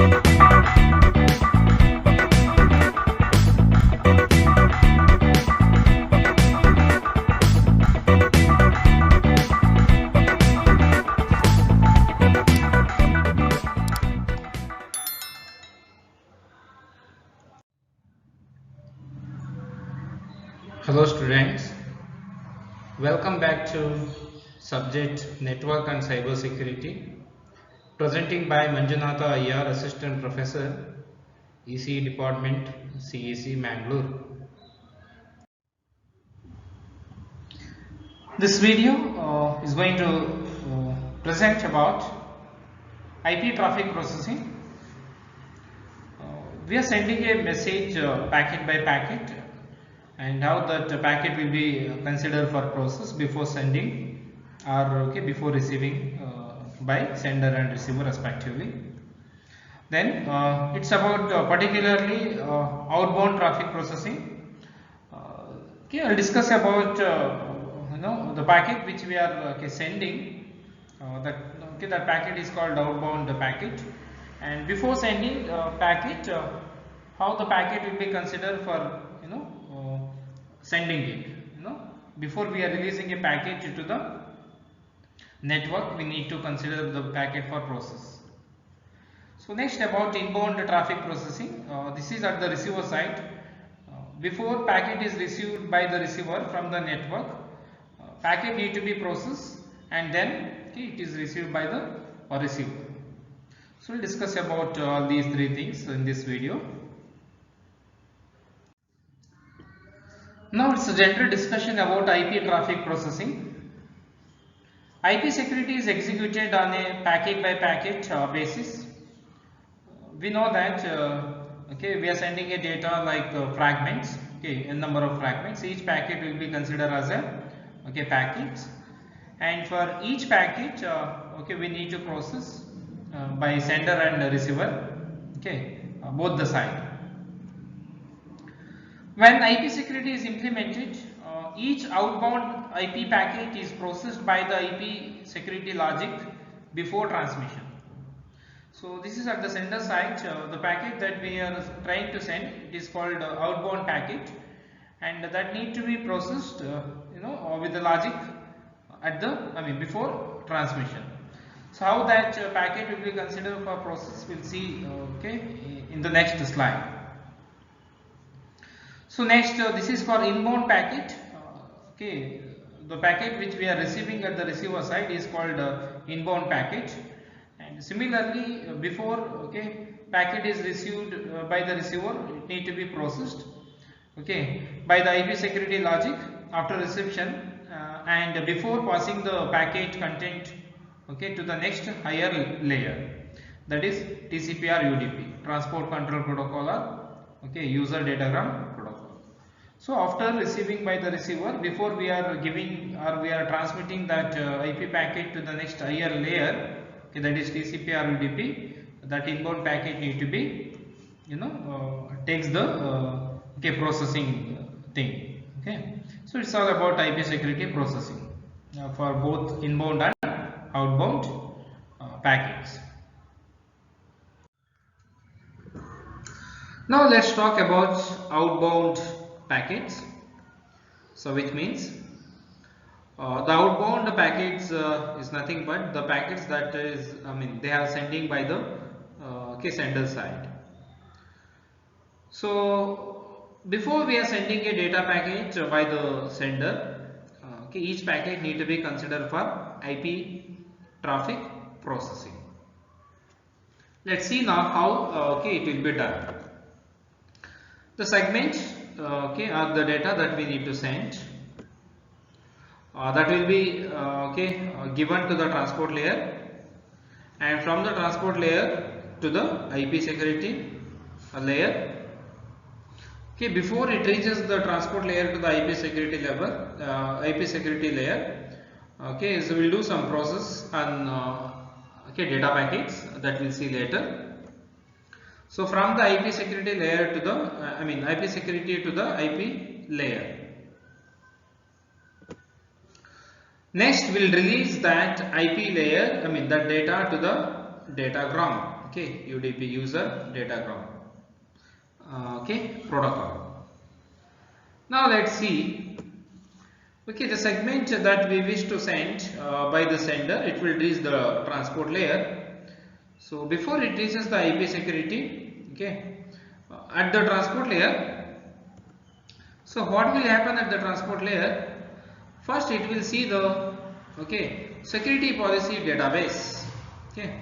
Hello students, welcome back to subject Network and Cyber Security, presenting by Manjunatha Iyer, Assistant Professor, ECE Department, CEC, Mangalore. This video is going to present about IP traffic processing. We are sending a message packet by packet, and how that packet will be considered for process before sending or before receiving by sender and receiver respectively. Then it's about particularly outbound traffic processing. I'll discuss about the packet which we are sending. That packet is called outbound packet, and before sending packet, how the packet will be considered for sending it. Before we are releasing a packet to the network, we need to consider the packet for process. So next, about inbound traffic processing. This is at the receiver side. Before packet is received by the receiver from the network, packet need to be processed, and then it is received by the receiver. So we'll discuss about all these three things in this video. Now it's a general discussion about IP traffic processing. IP security is executed on a packet by packet basis. We know that we are sending a data like fragments, a number of fragments. Each packet will be considered as a packet, and for each packet we need to process by sender and receiver, both the side. When IP security is implemented, each outbound IP packet is processed by the IP security logic before transmission. So this is at the sender side. The packet that we are trying to send, it is called outbound packet, and that need to be processed with the logic at the before transmission. So how that packet will be considered for process, we'll see in the next slide. So next, this is for inbound packet. The packet which we are receiving at the receiver side is called inbound packet. And similarly, before packet is received by the receiver, it need to be processed by the IP security logic after reception, and before passing the packet content to the next higher layer, that is TCP or UDP, Transport Control Protocol, or user datagram protocol. So after receiving by the receiver, before we are giving or we are transmitting that IP packet to the next higher layer, that is TCP or UDP, that inbound packet need to be takes the processing thing. So it's all about IP security processing for both inbound and outbound packets. Now let's talk about outbound packets. So which means the outbound packets is nothing but the packets that is they are sending by the sender side. So before we are sending a data packet by the sender, each packet need to be considered for IP traffic processing. Let's see now how it will be done. The segments are the data that we need to send. That will be given to the transport layer, and from the transport layer to the IP security layer. Before it reaches the transport layer to the IP security level, IP security layer, so we'll do some process on data packets that we'll see later. So from the IP security layer to the IP security to the IP layer. Next we'll release that IP layer, that data to datagram, okay, UDP, user datagram, okay, protocol. Now let's see, okay, the segment that we wish to send by the sender, it will reach the transport layer. So before it reaches the IP security, okay, at the transport layer, so what will happen at the transport layer? First it will see the, okay, security policy database, okay.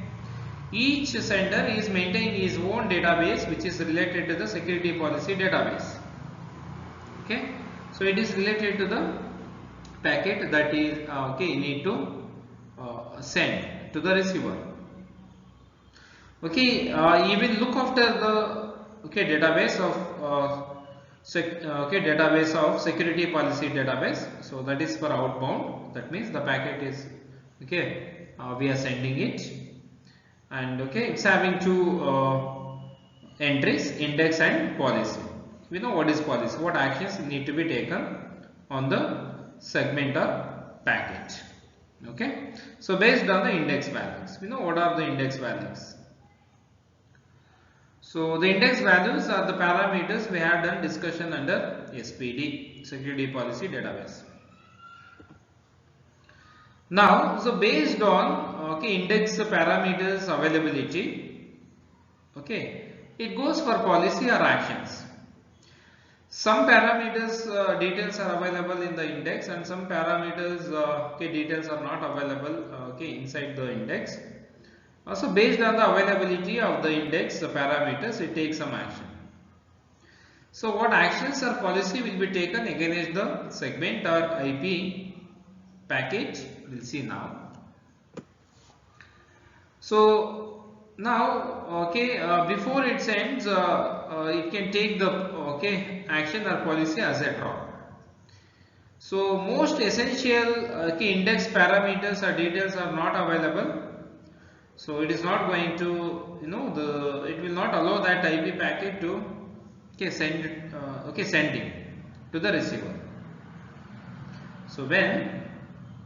Each sender is maintaining his own database which is related to the security policy database, okay. So it is related to the packet that is okay, need to send to the receiver, okay. You will look after the, okay, database of database of security policy database. So that is for outbound, that means the packet is, okay, we are sending it, and okay, it's having two entries, index and policy. We know what is policy, what actions need to be taken on the segment or packet, okay. So based on the index values, we know what are the index values. So the index values are the parameters we have done discussion under SPD, security policy database. Now, so based on, okay, index parameters availability, okay, it goes for policy or actions. Some parameters details are available in the index, and some parameters okay, details are not available okay, inside the index. Also based on the availability of the index the parameters, it takes some action. So what actions or policy will be taken against the segment or IP packet, we'll see now. So now, okay, before it sends, it can take the, okay, action or policy as a drop. So most essential okay, index parameters or details are not available. So it is not going to, you know, it will not allow that IP packet to, okay, send it, okay, sending to the receiver. So when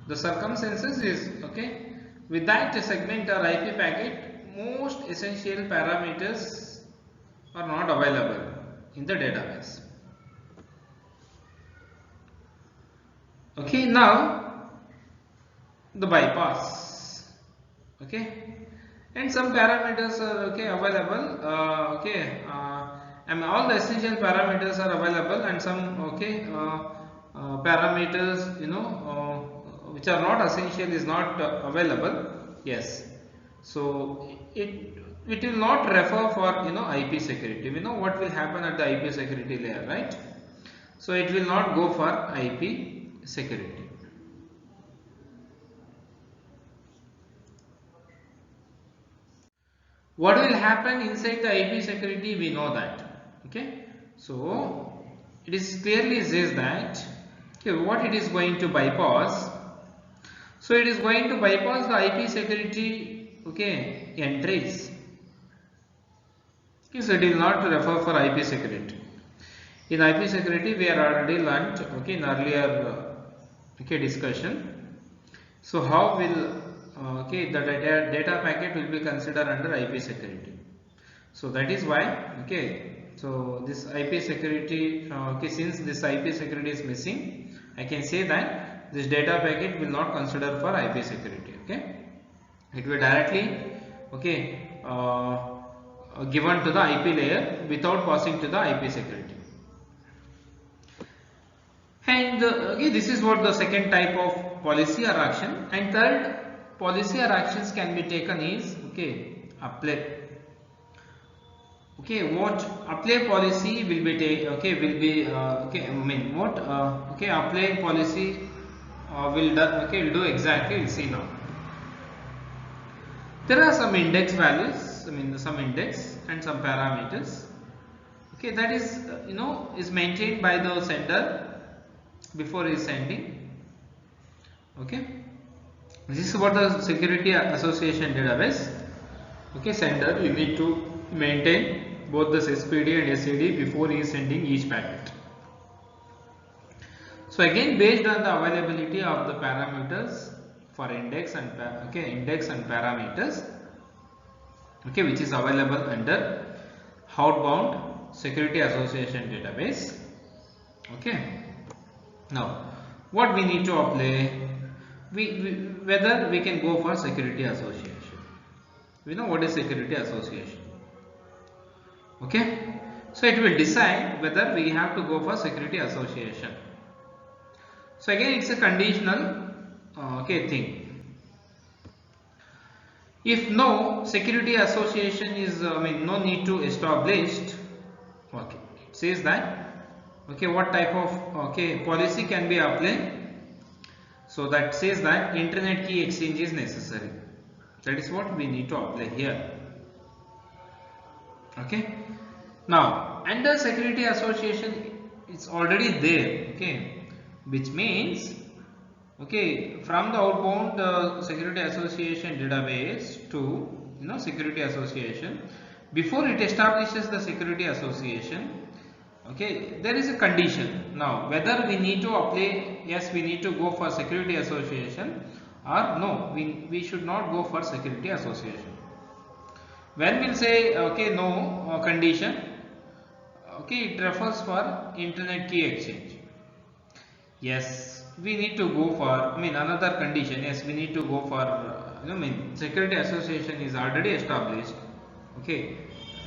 the circumstances is, okay, with that segment or IP packet, most essential parameters are not available in the database. Okay, now the bypass, okay, and some parameters are, okay, available, okay, and all the essential parameters are available, and some, okay, parameters, you know, which are not essential is not available. Yes, so it will not refer for, you know, IP security. We know what will happen at the IP security layer, right? So it will not go for IP security. What will happen inside the IP security, we know that, okay. So it is clearly says that, okay, what it is going to bypass. So it is going to bypass the IP security, okay, entries. Okay, so it will not refer for IP security. In IP security, we are already learnt, okay, in earlier okay, discussion. So how will okay, the data packet will be considered under IP security. So that is why, okay, so this IP security, okay, since this IP security is missing, I can say that this data packet will not consider for IP security, okay. It will directly, okay, given to the IP layer without passing to the IP security. And okay, this is what the second type of policy or action. And third policy or actions can be taken is, okay, apply. Okay, what apply policy will be okay, will be okay, I mean what okay, apply policy will do, okay, will do exactly, we'll see now. There are some index values, I mean some index and some parameters, okay, that is you know, is maintained by the sender before he is sending, okay. This is what the security association database, okay, sender, you need to maintain both this SPD and SCD before he is sending each packet. So again, based on the availability of the parameters for index and okay, index and parameters, okay, which is available under outbound security association database. Okay. Now, what we need to apply? Whether we can go for security association. We know what is security association. Okay. So it will decide whether we have to go for security association. So again, it's a conditional okay thing. If no security association is, no need to established. Okay, it says that. Okay, what type of policy can be applied? So that says that internet key exchange is necessary. That is what we need to apply here. Okay. Now, under security association, it's already there. Okay, which means from the outbound security association database to security association, before it establishes the security association, there is a condition. Now whether we need to apply, yes, we need to go for security association, or no, we should not go for security association. When we'll say no condition, it refers for internet key exchange. Yes, we need to go for, another condition. Yes, we need to go for, security association is already established. Okay,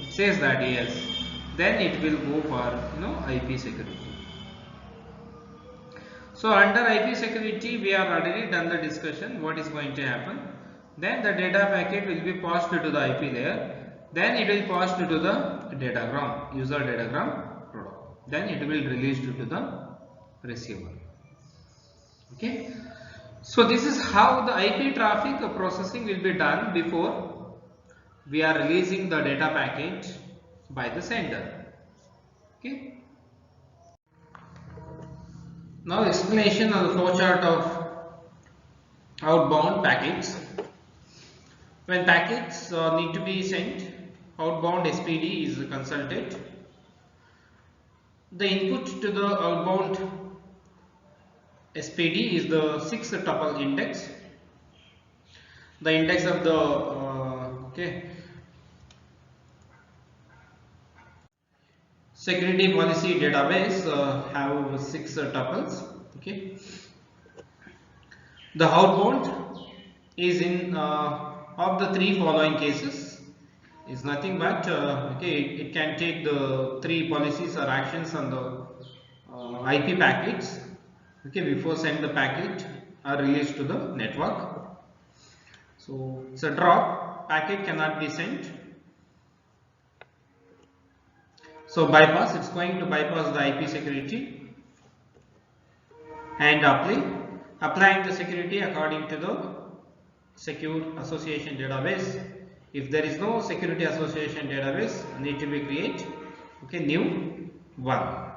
it says that yes, then it will go for IP security. So under IP security, we have already done the discussion. What is going to happen? Then the data packet will be passed to the IP layer. Then it will pass to the datagram, user datagram product. Then it will release to the receiver. Okay. So this is how the IP traffic processing will be done before we are releasing the data packet by the sender. Okay. Now explanation of the flowchart of outbound packets. When packets need to be sent, outbound SPD is consulted. The input to the outbound SPD is the 6 tuple index. The index of the security policy database have 6 tuples. Okay. The outbound is in of the 3 following cases is nothing but it can take the 3 policies or actions on the IP packets before send the packet or release to the network. So it's a drop, packet cannot be sent. So bypass, it's going to bypass the IP security and applying the security according to the secure association database. If there is no security association database, need to be create new one.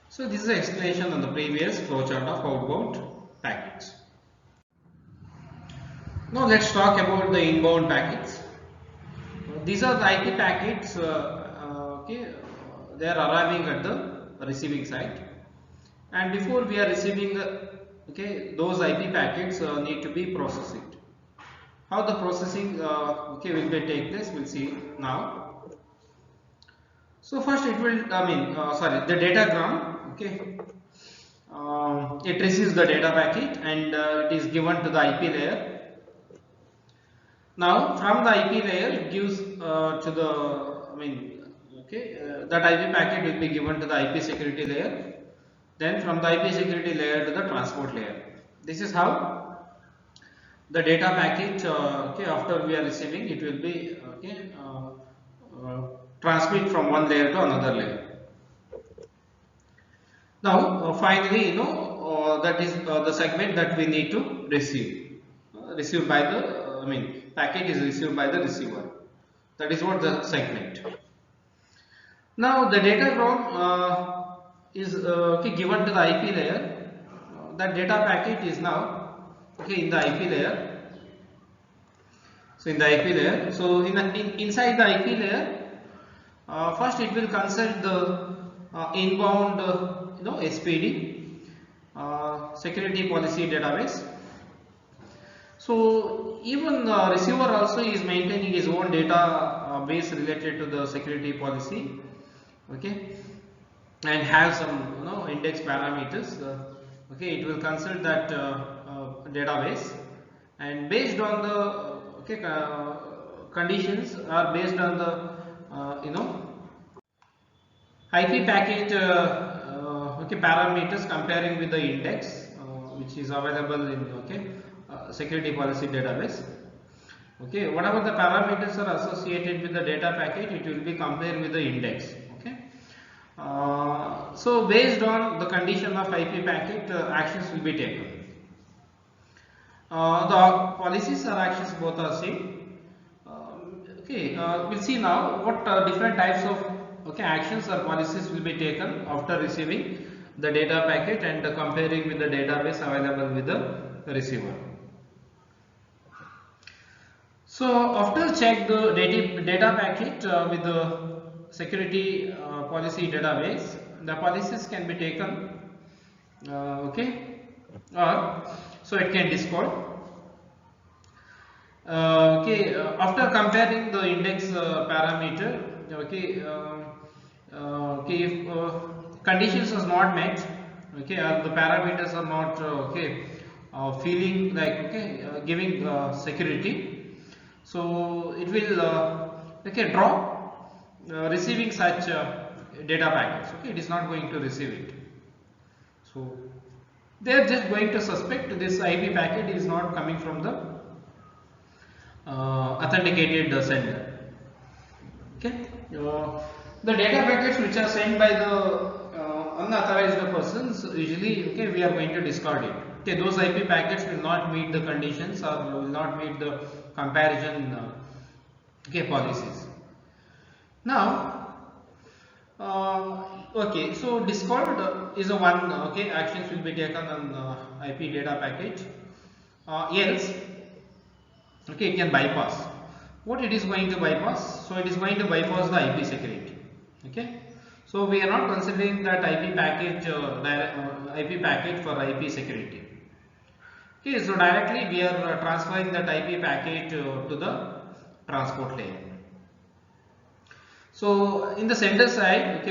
So this is an explanation on the previous flowchart of outbound packets. Now let's talk about the inbound packets. These are the IP packets. They are arriving at the receiving side, and before we are receiving those IP packets need to be processed. How the processing will be take place, we'll see now. So first it will the datagram it receives the data packet and it is given to the IP layer. Now from the IP layer it gives to the that IP packet will be given to the IP security layer. Then from the IP security layer to the transport layer. This is how the data packet after we are receiving, it will be transmit from one layer to another layer. Now finally that is the segment that we need to receive received by the packet is received by the receiver. That is what the segment. Now the datagram is given to the IP layer. That data packet is now in the IP layer. So in the IP layer, so inside the IP layer, first it will consult the inbound SPD security policy database. So even receiver also is maintaining his own data base related to the security policy, okay, and have some index parameters. Okay, it will consult that database, and based on the conditions, or based on the IP packet parameters comparing with the index which is available in security policy database. Okay, whatever the parameters are associated with the data packet, it will be compared with the index. Okay, so based on the condition of IP packet, actions will be taken. The policies or actions both are same. We'll see now what different types of actions or policies will be taken after receiving the data packet and comparing with the database available with the receiver. So after check the data packet with the security policy database, the policies can be taken, or so it can discard. After comparing the index parameter, if conditions is not met, or the parameters are not feeling like giving security, so it will drop receiving such data packets. Okay, it is not going to receive it. So they are just going to suspect this IP packet is not coming from the authenticated sender. Okay, the data packets which are sent by the unauthorized persons, usually we are going to discard it. Okay, those IP packets will not meet the conditions or will not meet the comparison policies. Now so discard is a one actions will be taken on IP data packet. Else it can bypass. What it is going to bypass? So it is going to bypass the IP security. Okay, so we are not considering that IP packet IP packet for IP security. Okay, so directly we are transferring that IP packet to the transport layer. So in the sender side,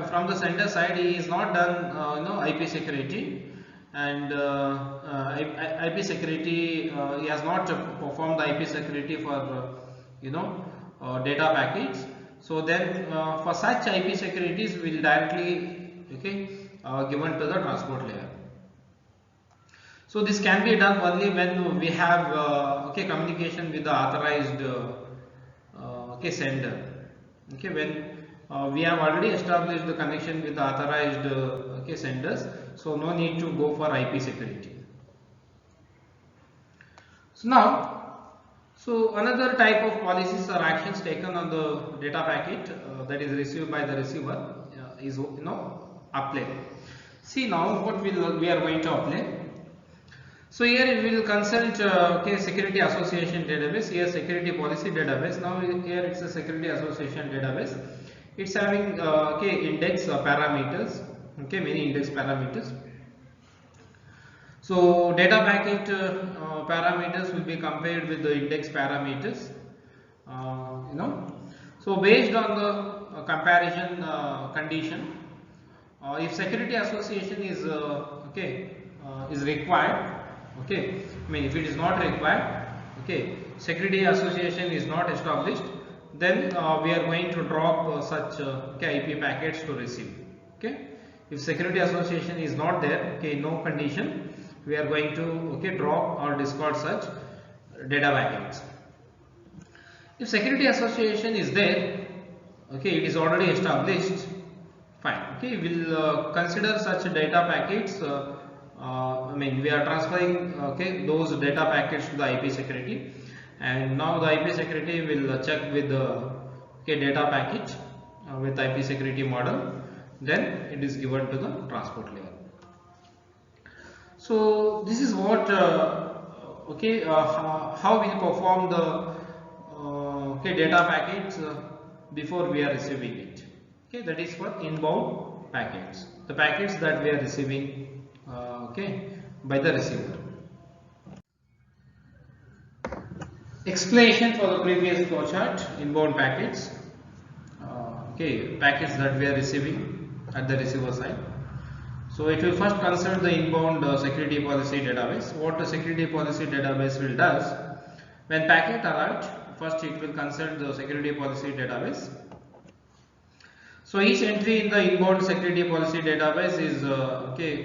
from the sender side, he is not done IP security, and IP security he has not performed the IP security for data packets. So then for such IP securities will directly given to the transport layer. So this can be done only when we have communication with the authorized sender. When we have already established the connection with the authorized senders, so no need to go for IP security. So now, another type of policies or actions taken on the data packet that is received by the receiver is apply. See now what we are going to apply. So here we will consult security association database. Here security policy database. Now here it's a security association database. It's having index parameters. Many index parameters. So data packet parameters will be compared with the index parameters. So based on the comparison condition, if security association is is required. If it is not required, security association is not established, then we are going to drop such IP packets to receive. If security association is not there, no condition, we are going to drop or discard such data packets. If security association is there, it is already established, fine. We'll consider such data packets. We are transferring those data packets to the IP security, and now the IP security will check with the data packet with IP security model, then it is given to the transport layer. So this is what how we perform the data packets before we are receiving it. That is for inbound packets, the packets that we are receiving by the receiver. Explanation for the previous flowchart: inbound packets. Packets that we are receiving at the receiver side. So it will first consider the inbound security policy database. What the security policy database will does, when packet arrives, first it will consult the security policy database. So each entry in the inbound security policy database is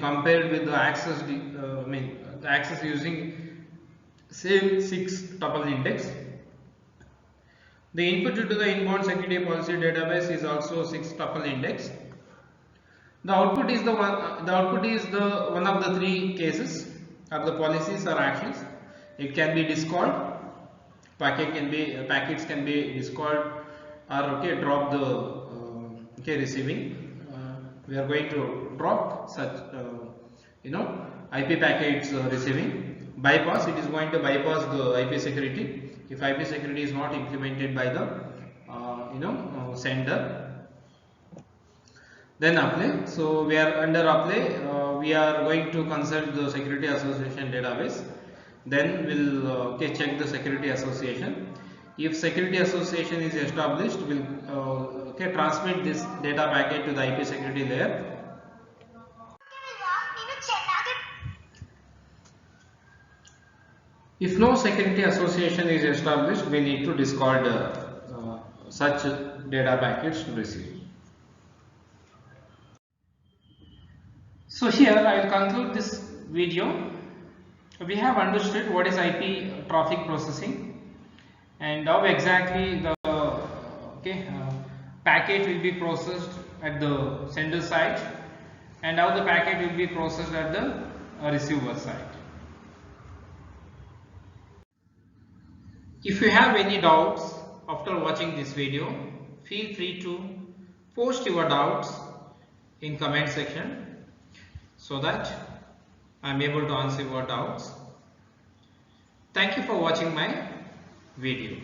compared with the access the access using same 6 tuple index. The input to the inbound security policy database is also 6 tuple index. The output is the one of the 3 cases of the policies or actions. It can be discard, packets can be discard, or drop the receiving. We are going to drop such IP packets receiving. Bypass, it is going to bypass the IP security if IP security is not implemented by the sender. Then apply. So we are under apply. We are going to consult the security association database. Then we'll check the security association. If security association is established, we'll transmit this data packet to the IP security layer. If no security association is established, we need to discard such data packets to receive. So here I will conclude this video. We have understood what is IP traffic processing and how exactly the packet will be processed at the sender side and how the packet will be processed at the receiver side. If you have any doubts after watching this video, feel free to post your doubts in comment section so that I am able to answer your doubts. Thank you for watching my video.